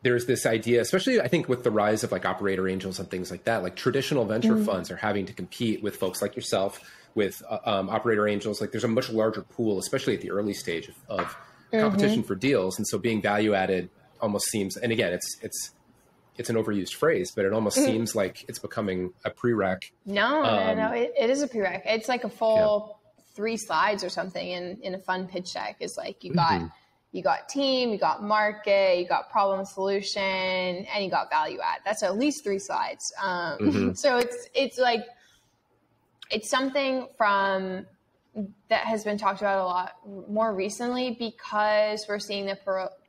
there's this idea, especially I think with the rise of like operator angels and things like that, like traditional venture funds are having to compete with folks like yourself, with operator angels. Like there's a much larger pool, especially at the early stage of competition for deals. And so being value added almost seems, and again, it's an overused phrase, but it almost seems like it's becoming a prereq. No, it is a prereq. It's like a full 3 slides or something in a fun pitch deck. Is like you got team, you got market, you got problem solution, and you got value add. That's at least 3 slides. So it's like, it's something that has been talked about a lot more recently, because we're seeing the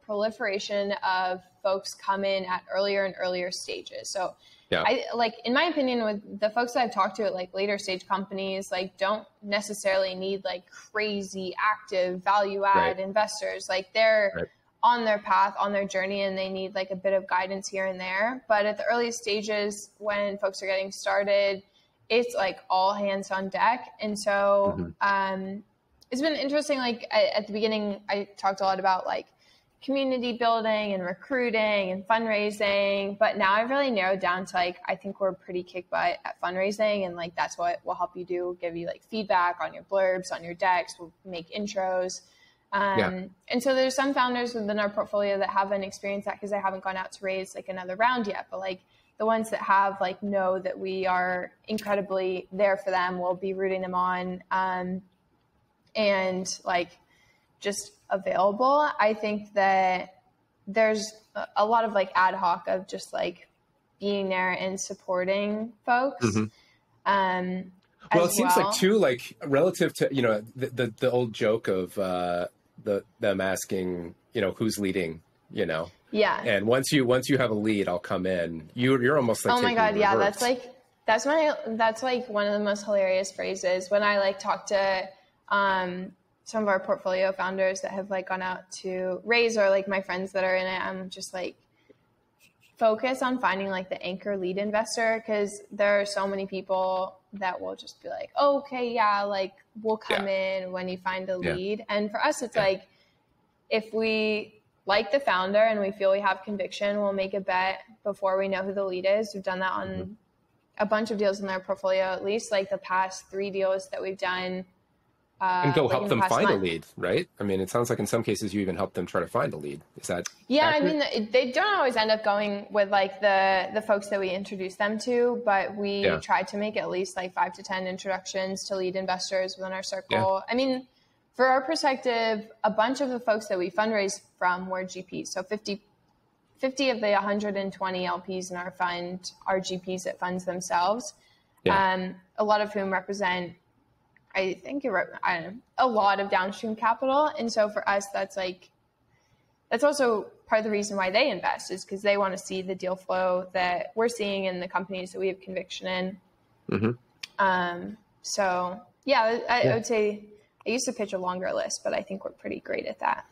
proliferation of folks come in at earlier and earlier stages. So I like, in my opinion, with the folks that I've talked to at like later stage companies, like don't necessarily need like crazy active value add investors. Like they're on their path, on their journey, and they need like a bit of guidance here and there. But at the early stages, when folks are getting started, it's like all hands on deck. And so it's been interesting. Like at the beginning, I talked a lot about like community building and recruiting and fundraising, but now I've really narrowed down to like, I think we're pretty kick butt at fundraising, and like that's what we'll help you do, give you like feedback on your blurbs, on your decks, we'll make intros. And so there's some founders within our portfolio that haven't experienced that because they haven't gone out to raise like another round yet, but like the ones that have, like, know that we are incredibly there for them, we'll be rooting them on, and like just available. I think that there's a lot of like ad hoc of just like being there and supporting folks. Well, it seems like too, like relative to, you know, the old joke of them asking, you know, who's leading, you know? Yeah. And once you have a lead, I'll come in. You're almost like, oh my God. Yeah. That's like one of the most hilarious phrases when I like talk to, some of our portfolio founders that have like gone out to raise, or like my friends that are in it. I'm just like, focus on finding like the anchor lead investor, because there are so many people that will just be like, oh, okay, yeah, like we'll come in when you find a lead. And for us, it's like, if we like the founder and we feel we have conviction, we'll make a bet before we know who the lead is. We've done that on a bunch of deals in our portfolio, at least like the past 3 deals that we've done. And go help them find a lead, right? I mean, it sounds like in some cases you even help them try to find a lead. Is that accurate? I mean, they don't always end up going with like the folks that we introduce them to, but we try to make at least like 5 to 10 introductions to lead investors within our circle. I mean, for our perspective, a bunch of the folks that we fundraise from were GPs. So 50 of the 120 LPs in our fund are GPs that funds themselves. A lot of whom represent, I think you're right, I don't know, a lot of downstream capital. And so for us, that's also part of the reason why they invest, is because they want to see the deal flow that we're seeing in the companies that we have conviction in. So yeah, I would say I used to pitch a longer list, but I think we're pretty great at that.